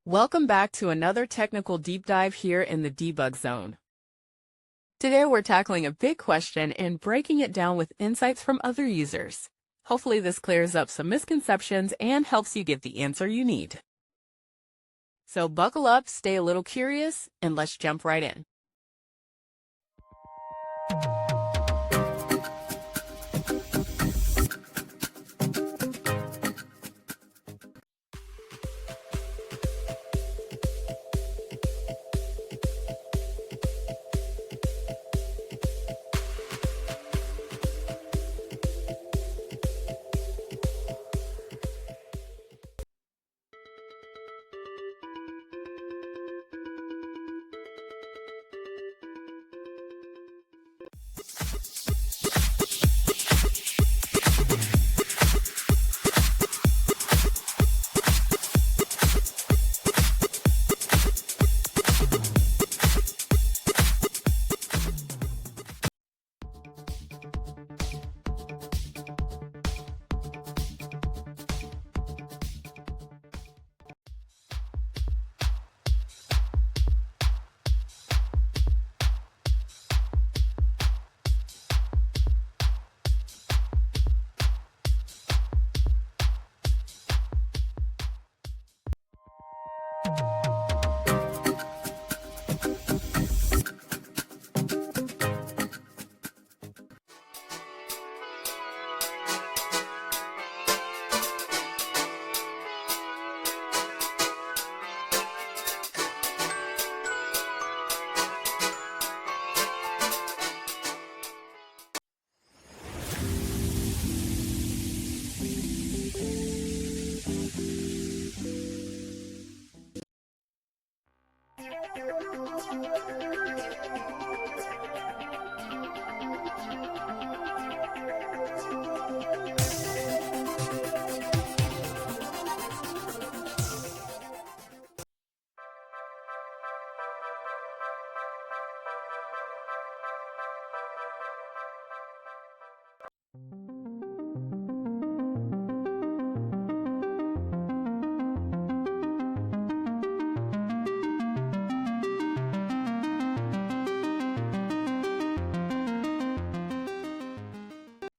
Welcome back to another technical deep dive here in the debug zone. Today we're tackling a big question and breaking it down with insights from other users. Hopefully this clears up some misconceptions and helps you get the answer you need. So buckle up, stay a little curious, and let's jump right in.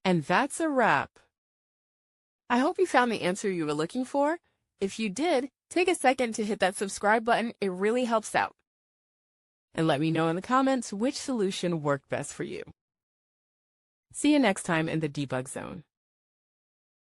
And that's a wrap. I hope you found the answer you were looking for. If you did, take a second to hit that subscribe button. It really helps out. And let me know in the comments which solution worked best for you. See you next time in the debug zone.